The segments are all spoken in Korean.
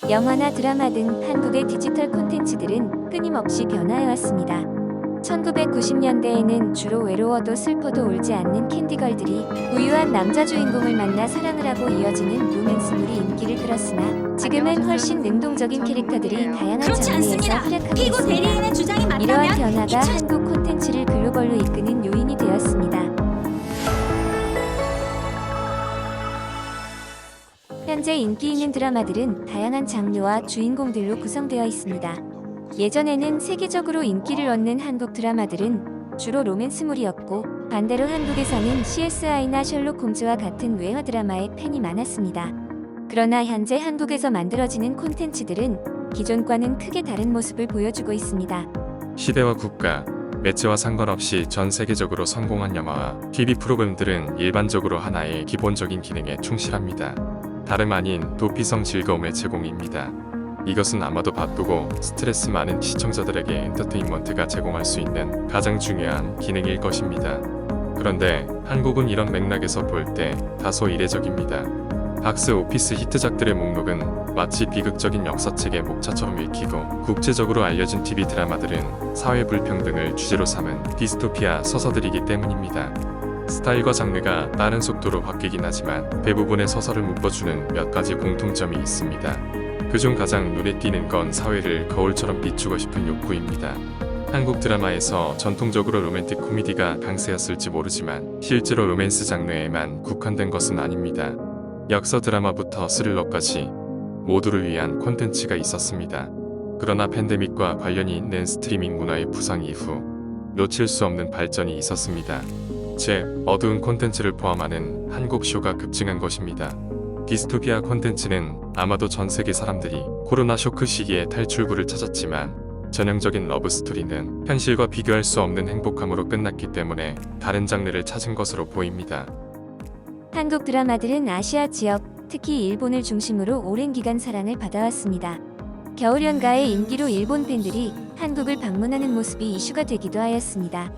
영화나 드라마 등 한국의 디지털 콘텐츠들은 끊임없이 변화해왔습니다. 1990년대에는 주로 외로워도 슬퍼도 울지 않는 캔디걸들이 부유한 남자 주인공을 만나 사랑을 하고 이어지는 로맨스물이 인기를 끌었으나 지금은 훨씬 능동적인 캐릭터들이 다양한 그렇지 장르에서 않습니다. 활약하고 피고 있습니다. 대리인의 주장이 이러한 맞다면 변화가 한국 콘텐츠를 글로벌로 이끄는 요인이 되었습니다. 현재 인기 있는 드라마들은 다양한 장르와 주인공들로 구성되어 있습니다. 예전에는 세계적으로 인기를 얻는 한국 드라마들은 주로 로맨스물이었고 반대로 한국에서는 CSI나 셜록 홈즈와 같은 외화 드라마의 팬이 많았습니다. 그러나 현재 한국에서 만들어지는 콘텐츠들은 기존과는 크게 다른 모습을 보여주고 있습니다. 시대와 국가, 매체와 상관없이 전 세계적으로 성공한 영화와 TV 프로그램들은 일반적으로 하나의 기본적인 기능에 충실합니다. 다름 아닌 도피성 즐거움의 제공입니다. 이것은 아마도 바쁘고 스트레스 많은 시청자들에게 엔터테인먼트가 제공할 수 있는 가장 중요한 기능일 것입니다. 그런데 한국은 이런 맥락에서 볼 때 다소 이례적입니다. 박스 오피스 히트작들의 목록은 마치 비극적인 역사책의 목차처럼 읽히고 국제적으로 알려진 TV 드라마들은 사회 불평등을 주제로 삼은 디스토피아 서사들이기 때문입니다. 스타일과 장르가 빠른 속도로 바뀌긴 하지만 대부분의 서사를 묶어주는 몇 가지 공통점이 있습니다. 그중 가장 눈에 띄는 건 사회를 거울처럼 비추고 싶은 욕구입니다. 한국 드라마에서 전통적으로 로맨틱 코미디가 강세였을지 모르지만 실제로 로맨스 장르에만 국한된 것은 아닙니다. 역사 드라마부터 스릴러까지 모두를 위한 콘텐츠가 있었습니다. 그러나 팬데믹과 관련이 있는 스트리밍 문화의 부상 이후 놓칠 수 없는 발전이 있었습니다. 즉, 어두운 콘텐츠를 포함하는 한국 쇼가 급증한 것입니다. 디스토피아 콘텐츠는 아마도 전 세계 사람들이 코로나 쇼크 시기에 탈출구를 찾았지만 전형적인 러브 스토리는 현실과 비교할 수 없는 행복함으로 끝났기 때문에 다른 장르를 찾은 것으로 보입니다. 한국 드라마들은 아시아 지역, 특히 일본을 중심으로 오랜 기간 사랑을 받아왔습니다. 겨울연가의 인기로 일본 팬들이 한국을 방문하는 모습이 이슈가 되기도 하였습니다.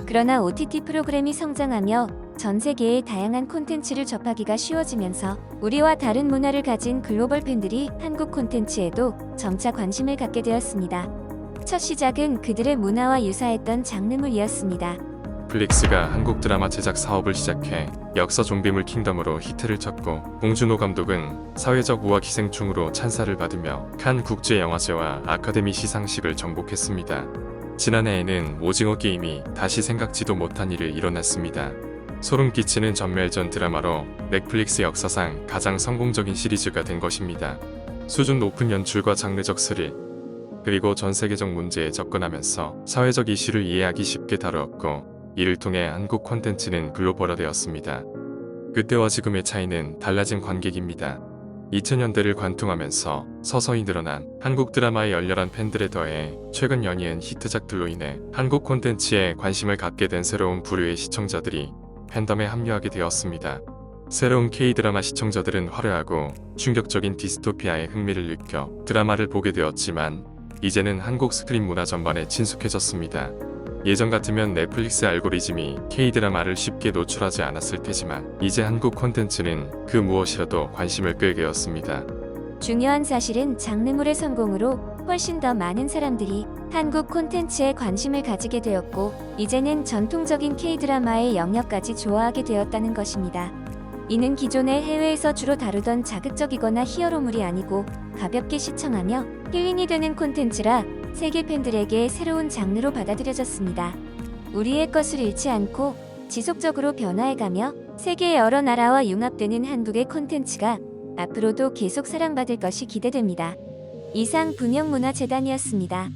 그러나 OTT 프로그램이 성장하며 전 세계의 다양한 콘텐츠를 접하기가 쉬워지면서 우리와 다른 문화를 가진 글로벌 팬들이 한국 콘텐츠에도 점차 관심을 갖게 되었습니다. 첫 시작은 그들의 문화와 유사했던 장르물이었습니다. 넷플릭스가 한국 드라마 제작 사업을 시작해 역사 좀비물 킹덤으로 히트를 쳤고 봉준호 감독은 사회적 우화 기생충으로 찬사를 받으며 칸 국제영화제와 아카데미 시상식을 정복했습니다. 지난해에는 오징어 게임이 다시 생각지도 못한 일을 일어났습니다. 소름 끼치는 전멸전 드라마로 넷플릭스 역사상 가장 성공적인 시리즈가 된 것입니다. 수준 높은 연출과 장르적 스릴, 그리고 전 세계적 문제에 접근하면서 사회적 이슈를 이해하기 쉽게 다루었고 이를 통해 한국 콘텐츠는 글로벌화되었습니다. 그때와 지금의 차이는 달라진 관객입니다. 2000년대를 관통하면서 서서히 늘어난 한국 드라마의 열렬한 팬들에 더해 최근 연이은 히트작들로 인해 한국 콘텐츠에 관심을 갖게 된 새로운 부류의 시청자들이 팬덤에 합류하게 되었습니다. 새로운 K-드라마 시청자들은 화려하고 충격적인 디스토피아에 흥미를 느껴 드라마를 보게 되었지만 이제는 한국 스크린 문화 전반에 친숙해졌습니다. 예전 같으면 넷플릭스 알고리즘이 K-드라마를 쉽게 노출하지 않았을 테지만 이제 한국 콘텐츠는 그 무엇이라도 관심을 끌게 되었습니다. 중요한 사실은 장르물의 성공으로 훨씬 더 많은 사람들이 한국 콘텐츠에 관심을 가지게 되었고 이제는 전통적인 K-드라마의 영역까지 좋아하게 되었다는 것입니다. 이는 기존의 해외에서 주로 다루던 자극적이거나 히어로물이 아니고 가볍게 시청하며 힐링이 되는 콘텐츠라 세계 팬들에게 새로운 장르로 받아들여졌습니다. 우리의 것을 잃지 않고 지속적으로 변화해가며 세계 여러 나라와 융합되는 한국의 콘텐츠가 앞으로도 계속 사랑받을 것이 기대됩니다. 이상 분영문화재단이었습니다.